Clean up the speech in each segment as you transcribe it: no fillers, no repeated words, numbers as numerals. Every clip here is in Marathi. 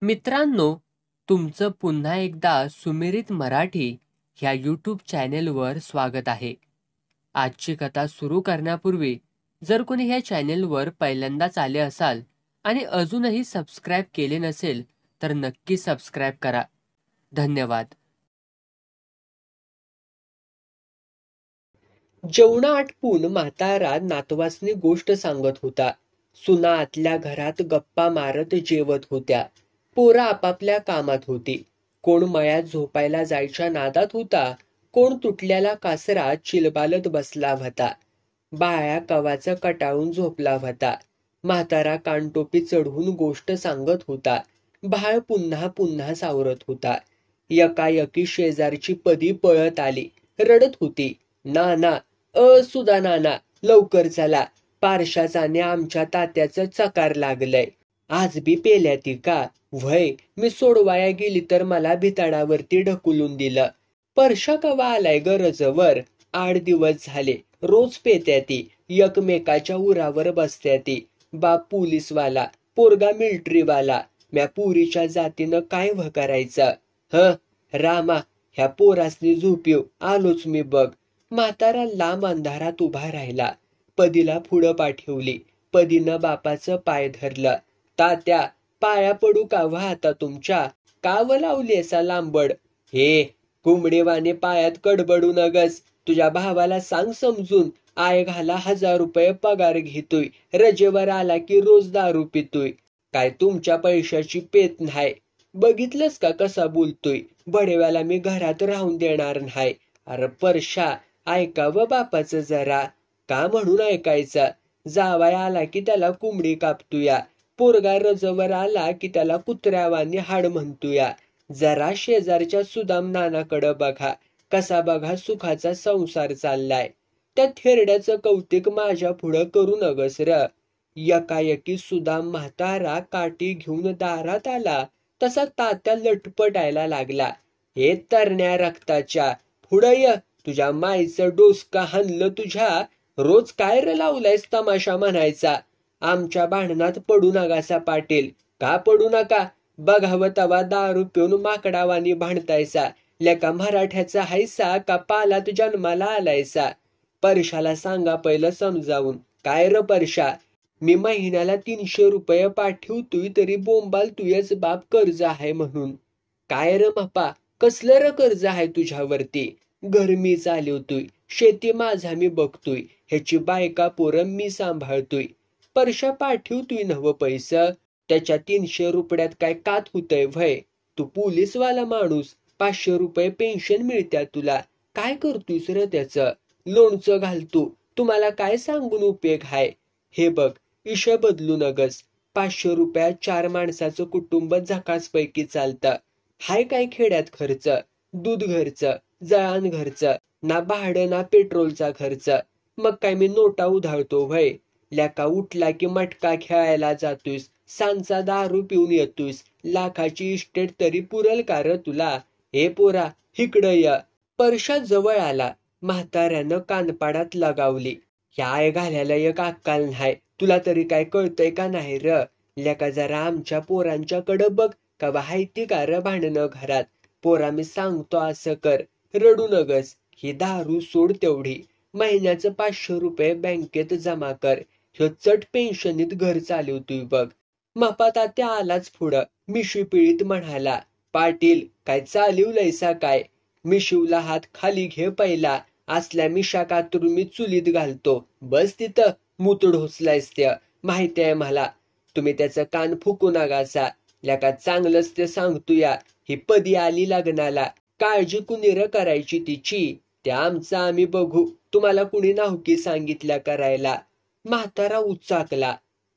मित्रांनो, तुमचं पुन्हा एकदा सुमिरित मराठी ह्या यूट्यूब चॅनेलवर स्वागत आहे. आजची कथा सुरू करण्यापूर्वी जर कोणी ह्या चॅनेलवर पहिल्यांदाच आले असाल आणि अजूनही सबस्क्राईब केले नसेल तर नक्की सबस्क्राईब करा. धन्यवाद. जेवणा आटपून म्हातारा नातवासनी गोष्ट सांगत होता. सुना आतल्या घरात गप्पा मारत जेवत होत्या. पोरं आपापल्या कामात होती. कोण मळ्यात झोपायला जायच्या नादात होता, कोण तुटल्याला कासरा चिलबालत बसला होता. बाळ्या कवाचा कटाळून झोपला होता. म्हातारा कानटोपी चढवून गोष्ट सांगत होता. बाळ पुन्हा पुन्हा सावरत होता. एकाएकी शेजारची पदी पळत आली. रडत होती. नाना, सुधा नाना, लवकर चला. पारशाचाने आमच्या तात्याचं चकार लागलंय. आज बी पेल्याती का? व्हय, मी सोडवाया गेली तर मला भिताडावरती ढकलून दिलं. परशा कवा आलाय गरजवर? 8 दिवस झाले. रोज पेत्याती, एकमेकाच्या उरावर बसत्याती. बाप पोलीसवाला, पोरगा मिलिटरीवाला. म्या पुरीच्या जातीनं काय करायचं? रामा, ह्या पोरासनी झोपीव, आलोच मी बघ. म्हातारा लांब अंधारात उभा राहिला. पदीला पुढं पाठवली. पदीनं बापाचं पाय धरलं. तात्या, पाया पडू का आता तुमच्या? काव लावली असा लांबड? हे कुंबडेवाने पायात कडबडू नगस. तुझ्या भावाला सांग समजून. आय घाला 1000 रुपये पगार घेतोय. रजेवर आला की रोज दारू पितोय. काय तुमच्या पैशाची पेत नाही. बघितलंस का कसा बोलतोय? बडेव्याला मी घरात राहून देणार नाही. अरे परशा, ऐकावं बापाचं जरा. का म्हणून ऐकायचा? जावाय आला की त्याला कोंबडी कापतूया. पोरगा रजवर आला की त्याला कुत्र्यावानी हाड म्हणतूया. जरा शेजारच्या सुदाम नानाकडं बघा. कसा बघा सुखाचा संसार चाललाय. त्या थेरड्याचं कौतिक माझ्या पुढं करू नगस र. एकाएकी सुदाम म्हातारा काठी घेऊन दारात आला तसा तात्या लटपटायला लागला. हे तरण्या रक्ताच्या, पुढं ये. तुझ्या माईचं डोसका हाणलं तुझ्या. रोज काय र लावलायस तमाशा म्हणायचा? आमच्या भांडणात पडू नकासा पाटील. का पडू नका? बघावं तवा दारू पिऊन माकडावानी भांडतायसा. लेका मराठ्याचा हायसा का पालात जन्माला आलायसा? परशाला सांगा पहिलं समजावून. काय र परशा, मी महिन्याला 300 रुपये पाठवतोय तरी बोंबाल तुझेच बाप कर्ज आहे म्हणून. काय र मपा, कसलं र कर्ज आहे तुझ्यावरती? घर मी चालवतोय, शेती माझा मी बघतोय, ह्याची बायका पोरं मी सांभाळतोय. परशा पाठवतोय नव पैसा. त्याच्या 300 रुपयात काय कात होतंय व्हय? तू पोलीसवाला माणूस, 500 रुपये पेन्शन मिळत्या तुला. काय करतोयस र त्याचं? लोणचं घालतो. तुम्हाला काय सांगून उपयोग हाय? हे बघ, इशा बदलू नगस. 500 रुपयात 4 माणसाचं कुटुंब झकासपैकी चालतं. हाय काय खेड्यात खर्च? दूध घरचं, जळान घरचं, ना भाडं ना पेट्रोलचा खर्च. मग काय मी नोटा उधाळतो व्हय? लेका उठला की मटका खेळायला जातोयस, सांचा दारू पिऊन येतोयस. लाखाची इस्टेट तरी पुरल का र तुला? हे पोरा, इकडं य. परशा जवळ आला. म्हाताऱ्यानं कानपाडात लगावली. ह्या आय घालायला एक अक्काल नाही. तुला तरी काय कळतंय का नाही र? लेका जरा आमच्या पोरांच्याकडं बघ. कवा हायती का र भांडणं घरात? पोरा मी सांगतो असं कर. रडू नगस. ही दारू सोड तेवढी. महिन्याचं 500 रुपये बँकेत जमा कर. ह्यो चट पेन्शनीत घर चालवतोय बघ. मपा तात्या आलाच पुढं. मिशी पिळीत म्हणाला, पाटील, काय चालवलंयसा काय? मिशीवला हात खाली घे पहिला. असल्या मिशा कातरून मी चुलीत घालतो. बस तिथं, मूत ढोसलायस त्या. माहिती आहे मला. तुम्ही त्याचं कान फुकू नकासा. लेका चांगलंच ते सांगतोया. ही पदी आली लग्नाला. काळजी कुणी र करायची तिची? त्या आमचं आम्ही बघू. तुम्हाला कुणी नाहुकी सांगितल्या करायला? म्हातारा उचाकला.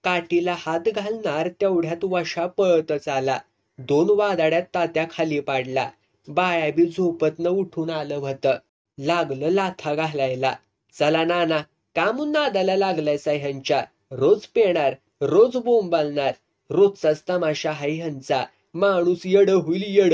काठीला हात घालणार तेवढ्यात वशा पळतच आला. 2 वादाड्यात तात्या खाली पाडला. बाया बी झोपतनं उठून आलं होतं. लागलं लाथा घालायला. चला नाना, का म्हणून नादाला लागलायसा ह्यांच्या? रोज पेणार, रोज बोंबालणार. रोजचाच तमाशा हाय ह्यांचा. माणूस येड होईल येड.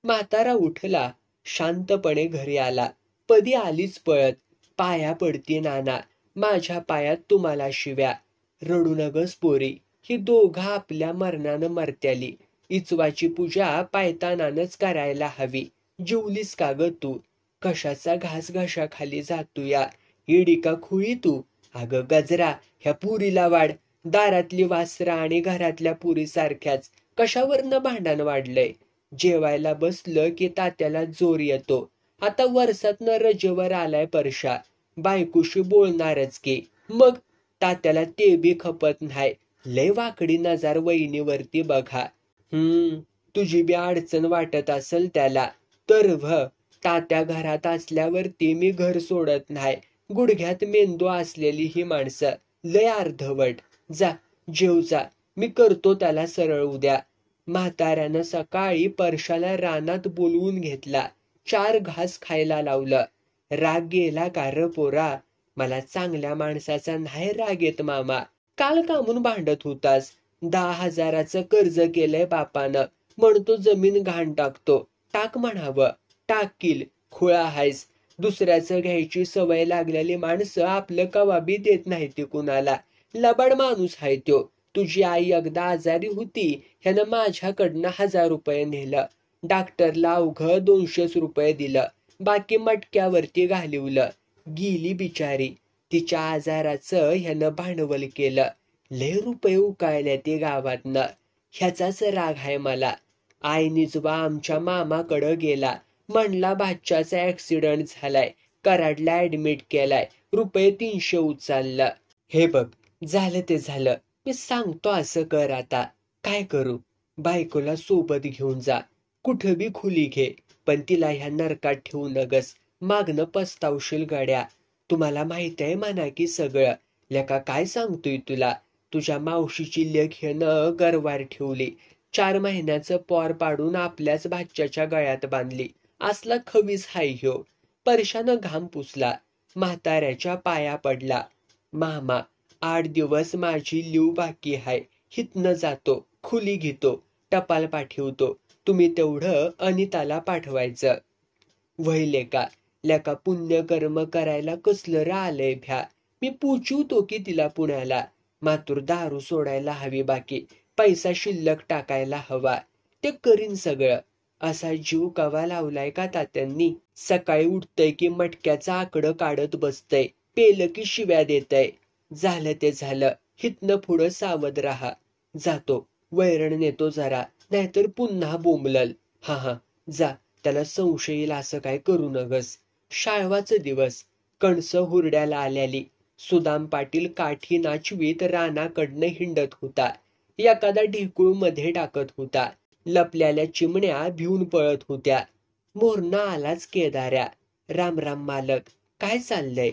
म्हातारा उठला. शांतपणे घरी आला. पदी आलीच पळत. पाया पडती नाना, माझ्या पायात तुम्हाला शिव्या. रडू नगस पोरी. ही दोघं आपल्या मरणानं मरत्याली. इचवाची पूजा पायतानानच करायला हवी. जेवलीस का ग तू? कशाचा घास घशाखाली जातूया? इडी का खुळी तू? अगं गजरा, ह्या पुरीला वाढ. दारातली वासरा आणि घरातल्या पुरी सारख्याच. कशावरनं भांडण वाढलंय? जेवायला बसलं की तात्याला जोर येतो. आता वर्षातनं रजेवर आलाय परशा. बायकोशी बोलणारच की. मग तात्याला ते बी खपत नाही. लय वाकडी नजर वहिनीवरती बघा. तुझी बी अडचण वाटत असेल त्याला. तर तात्या घरात असल्यावरती मी घर सोडत नाही. गुडघ्यात मेंदू असलेली ही माणसं लय अर्धवट. जा जेव जा. मी करतो त्याला सरळ उद्या. म्हाताऱ्यानं सकाळी परशाला रानात बोलवून घेतला. 4 घास खायला लावलं. राग गेला का र पोरा? मला चांगल्या माणसाचा नाही राग येत मामा. काल कामून भांडत होतास. 10,000चं कर्ज केलंय बापानं. म्हणतो जमीन घाण टाकतो. टाक म्हणावं. टाकील. खुळा हायस. दुसऱ्याचं घ्यायची सवय लागलेली माणसं आपलं कवाबी देत नाही ती कुणाला. लबाड माणूस हाय त्यो. तुझी आई एकदा आजारी होती. ह्यानं माझ्याकडनं 1,000 रुपये नेलं. डॉक्टरला अवघं 200 रुपये दिलं. बाकी मटक्यावरती घालवलं. गेली बिचारी. तिच्या आजाराचं ह्यानं भांडवल केलं. लय रुपये उकायले ते गावातनं. ह्याचाच राग आहे मला. आईनिजवा आमच्या मामाकडं गेला. म्हणला भाच्याचा ऍक्सिडेंट झालाय. कराडला ऍडमिट केलाय. रुपये 300 उचललं. हे बघ, झालं ते झालं. मी सांगतो असं कर आता. काय करू? बायकोला सोबत घेऊन जा. कुठं बी खुली घे. पण तिला ह्या नरकात ठेवू नगस. मागणं पस्तावशील गड्या. तुम्हाला माहित आहे म्हणा की सगळं. लेका काय सांगतोय तुला? तुझ्या मावशीची लेक ह्यानं गरवार ठेवली. 4 महिन्याचं पॉर पाडून आपल्याच भाच्याच्या गळ्यात बांधली. असला खवीस हाय ह्यो. परशानं घाम पुसला. म्हाताऱ्याच्या पाया पडला. मामा, 8 दिवस माझी लीव बाकी हाय. हितनं जातो. खुली घेतो. टपाल पाठवतो. तुम्ही तेवढं अनिताला पाठवायचं. वय लेका पुण्यकर्म करायला कसलं राहिलंय भ्या. मी पोचवतो की तिला पुण्याला. मातूर दारू सोडायला हवी बाकी. पैसा शिल्लक टाकायला हवा. ते करीन सगळं. असा जीव कवा लावलाय का तात्यांनी? सकाळी उठतय की मटक्याचं आकडं काढत बसतय. पेलं की शिव्या देतय. झालं ते झालं. हितनं पुढं सावध राहा. जातो. वैरण नेतो जरा. नाहीतर पुन्हा बोंबलल. हा जा. त्याला संशय येईल असं काय करू नगस. शाळवाचं दिवस. कणसं हुरड्याला आल्याली. सुदाम पाटील काठी नाचवीत रानाकडनं हिंडत होता. एखादा ढेकूळ मध्ये टाकत होता. लपल्याल्या चिमण्या भिवून पळत होत्या. मोरना आलाच केदाऱ्या. राम राम मालक. काय चाललंय?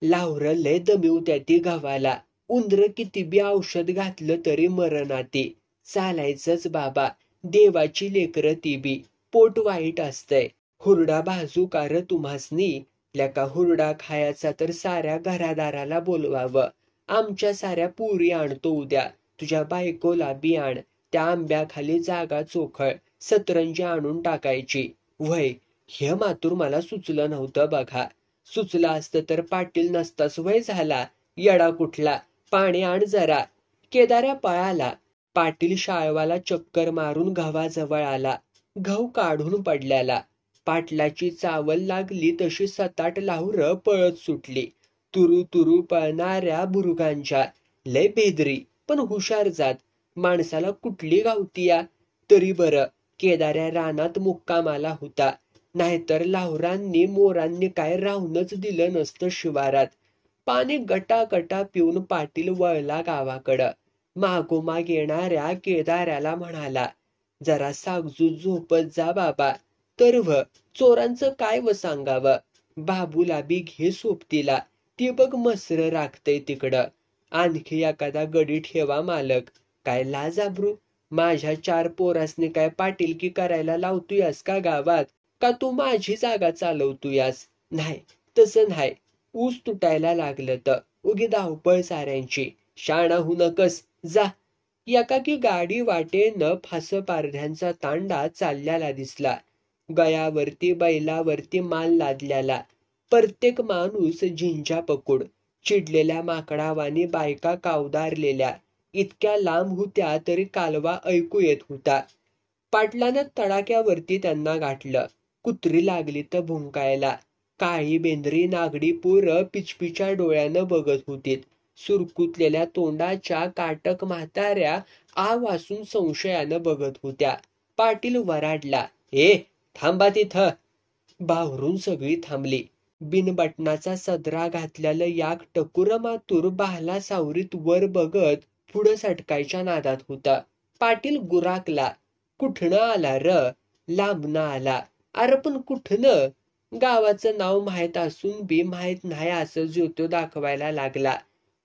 लावरं लय दमिवत्या ती गव्हाला. उंदर किती बी औषध घातलं तरी मरणाती. चालायचंच बाबा. देवाची लेकरं ती बी. पोट वाईट असतंय. हुरडा भाजू का र तुम्हासनी? लेका हुरडा खायचा तर साऱ्या घरादाराला बोलवावं. आमच्या साऱ्या पुरी आणतो उद्या. तुझ्या बायकोला बी आण. त्या आंब्याखाली जागा चोखळ. सतरंजी आणून टाकायची. वय, हे मातूर मला सुचलं नव्हतं बघा. सुचलं असतं तर पाटील नसताच वय झाला. येडा कुठला. पाणी आण जरा. केदाऱ्या पळाला. पाटील शाळवाला चक्कर मारून गव्हाजवळ आला. गहू काढून पडल्याला. पाटलाची चावल लागली तशी 7-8 लाहुरं पळत सुटली. तुरु तुरु पळणाऱ्या बुरुगांच्या. लय बेदरी पण हुशार जात. माणसाला कुठली गावतीया? तरी बरं केदाऱ्या रानात मुक्कामाला होता. नाहीतर लाहुरांनी मोरांनी काय राहूनच दिलं नसतं शिवारात. पाणी गटागटा पिऊन पाटील वळला गावाकडं. मागोमाग येणाऱ्या केदाऱ्याला म्हणाला, जरा सागजू झोपत जा बाबा. तर चोरांचं काय सांगावं. बाबूला बी घे सोबतीला. ती बघ मसर राखतय तिकडं. आणखी एखादा गडी ठेवा मालक. काय लाज आबरू? माझ्या 4 पोरासनी काय पाटीलकी करायला लावतोयास का गावात? का तू माझी जागा चालवतोयास? नाही, तसं नाही. ऊस तुटायला लागलं तर उगी धावपळ साऱ्यांची. शाणा होऊ नकस. जा. एकाकी गाडी वाटेनं फासपारध्यांचा तांडा चालल्याला दिसला. गयावरती बैलावरती माल लादल्याला. प्रत्येक माणूस झिंजा पकुड. चिडलेल्या माकडावानी बायका कावदारलेल्या. इतक्या लांब होत्या तरी कालवा ऐकू येत होता. पाटलानं तडाक्यावरती त्यांना गाठलं. कुत्री लागली तर भुंकायला. काळी बेंद्री नागडी पोरं पिचपिच्या डोळ्यानं बघत होतीत. सुरकुतलेल्या तोंडाच्या काटक म्हाताऱ्या आ वासून संशयानं बघत होत्या. पाटील वराडला, थांबा तिथं. बावरून सगळी थांबली. बिनबटनाचा सदरा घातल्याला याक टकुर मातूर बाहला सावरीत वर बघत पुढं सटकायच्या नादात होता. पाटील गुराकला, कुठनं आला र? लांबनं आला. अरे पण कुठनं? गावाचं नाव माहीत असून बी माहीत नाही असं ज्योतो दाखवायला लागला.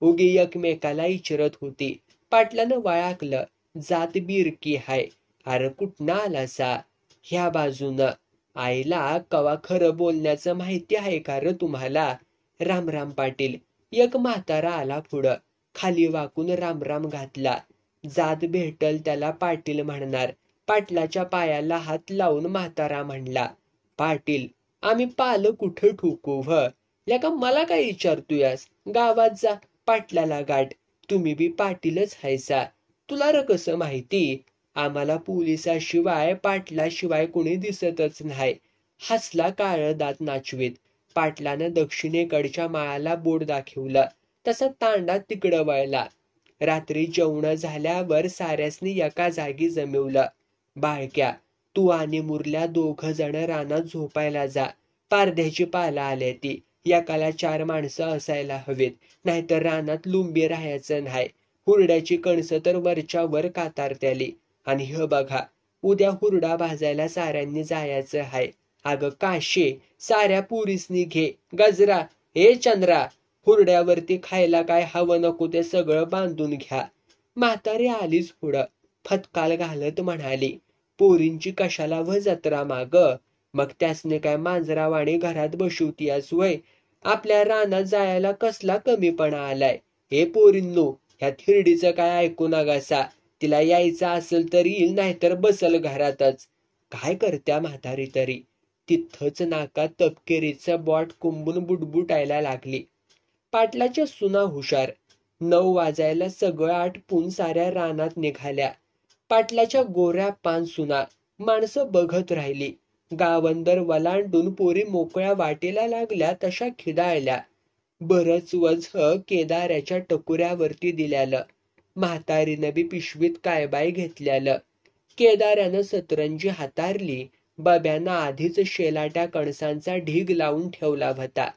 उगी एकमेकाला इचरत होती. पाटलानं वळाकलं, जात बिरकी हाय. अरे कुठनं आलासा? ह्या बाजूनं. आईला कवा खरं बोलण्याचं माहिती आहे का र तुम्हाला? रामराम पाटील. एक म्हातारा आला पुढं. खाली वाकून रामराम घातला. जात भेटल त्याला पाटील म्हणणार. पाटलाच्या पायाला हात लावून म्हातारा म्हणला, पाटील आम्ही पालं कुठं ठोकू व? लेका मला काय विचारतोयास? गावात जा, पाटलाला गाठ. तुम्ही बी पाटीलच हायसा. तुला र कसं माहिती? आम्हाला पोलिसाशिवाय पाटलाशिवाय कोणी दिसतच नाही. हसला काळ दात नाचवीत. पाटलानं दक्षिणेकडच्या माळाला बोट दाखवलं. तसा तांडा तिकडं वळला. रात्री जेवण झाल्यावर साऱ्यासनी एका जागी जमवलं. बाळक्या, तू आणि मुरल्या 2 जण रानात झोपायला जा. पारध्याची पाला आल्या ती. एकाला 4 माणसं असायला हवेत, नाहीतर रानात लुंबी राहायचं नाही. हुरड्याची कणसं तर वरच्या वर कातारत्याली. आणि ह बघा, उद्या हुरडा भाजायला साऱ्यांनी जायचं हाय. अगं काशे, साऱ्या पुरीसनी घे. गजरा, चंद्रा, हुरड्यावरती खायला काय हवं नको ते सगळं बांधून घ्या. म्हातारी आलीच पुढं. फतकाल घालत म्हणाली, पोरींची कशाला व जत्रा माग? मग त्यासने काय मांजरावाणी घरात बसवतीयास वय? आपल्या रानात जायला कसला कमीपणा आलाय? पोरींनो, ह्या थिरडीचं काय ऐकू नगासा. तिला यायचं असेल तर येईल, नाहीतर बसल घरातच. काय करत्या म्हातारी तरी? तिथंच नाकात तपकेरीचं बॉट कुंबून बुटबुटायला लागली. पाटलाच्या सुना हुशार. 9 वाजायला सगळं आटपून साऱ्या रानात निघाल्या. पाटलाच्या गोऱ्या 5 सुना. माणसं बघत राहिली. गावंदर वलांडून पोरी मोकळ्या वाटेला लागल्या तशा खिदाळल्या. बरंच वझ केदाऱ्याच्या टकुऱ्यावरती दिल्यालं. म्हातारीनं बी पिशवीत कायबाय घेतल्यालं. केदाऱ्यानं सतरंजी हातारली. बब्यानं आधीच शेलाट्या कणसांचा ढीग लावून ठेवला होता.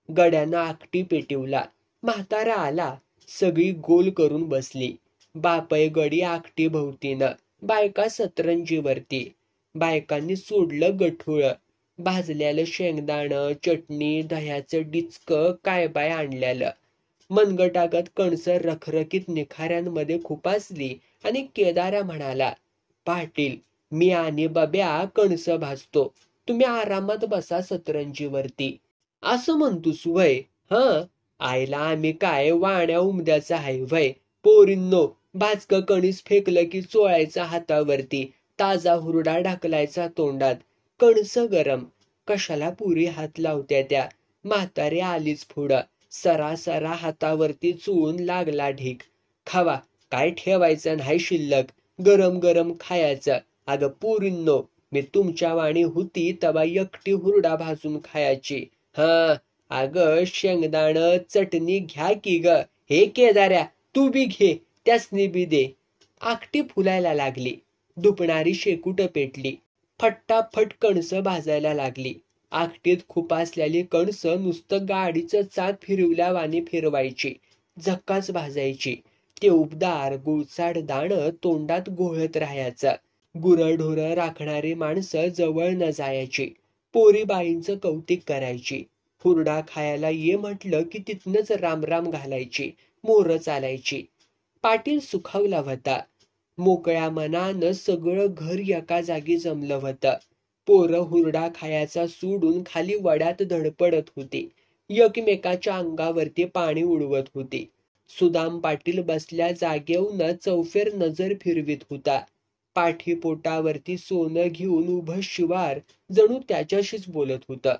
गड्यानं आकटी पेटिवला. म्हातारा आला. सगळी गोल करून बसली. बापय गडी आकटी भोवतीनं, बायका सतरंजीवरती. बायकांनी सोडलं गठुळ. भाजल्यालं शेंगदाणं, चटणी, दह्याचं डिचकं कायबाय आणल्यालं. मनगटागत कणसं रखरखीत निखाऱ्यांमध्ये खुपासली आणि केदाऱ्या म्हणाला, पाटील, मी आणि बब्या कणसं भाजतो. तुम्ही आरामात बसा सतरंजीवरती. असं म्हणतोस वय? आईला आम्ही काय वाण्या उमद्याचा हाय वय? पोरींनो, भाजकं कणीस फेकलं की चोळायचा हातावरती. ताजा हुरडा ढकलायचा तोंडात. कणसं गरम. कशाला पुरी हात लावत्या त्या? म्हातारी आलीच पुढं. सरासरा हातावरती चोळून लागला ढीग. खावा, काय ठेवायचं नाही शिल्लक. गरम गरम खायचं. अगं पोरींनो, मी तुमच्या वाणी होती तवा एकटी हुरडा भाजून खायची. अगं शेंगदाणं चटणी घ्या की ग. केदाऱ्या, तू बी घे, त्यासनी बी दे. आकटी फुलायला लागली. दुपणारी शेकूट पेटली. फट्टाफट कणसं भाजायला लागली. आकटीत खुपासलेली कणसं नुसतं गाडीचं चाक फिरवल्यावानी फिरवायची. झक्काच भाजायची. ते उबदार गुळचाड दाणं तोंडात घोळत राहायचं. गुरंढोरं राखणारी माणसं जवळ न जायची. पोरीबाईंचं कौतिक करायची. हुरडा खायला ये म्हटलं की तिथनच रामराम घालायची. मोरं चालायची. पाटील सुखावला होता. मोकळ्या मनानं सगळं घर एका जागी जमलं होतं. पोरं हुरडा खायचा सोडून खाली वड्यात धडपडत होती. एकमेकाच्या अंगावरती पाणी उडवत होती. सुदाम पाटील बसल्या जागेवून चौफेर नजर फिरवीत होता. पाठीपोटावरती सोनं घेऊन उभं शिवार जणू त्याच्याशीच बोलत होतं.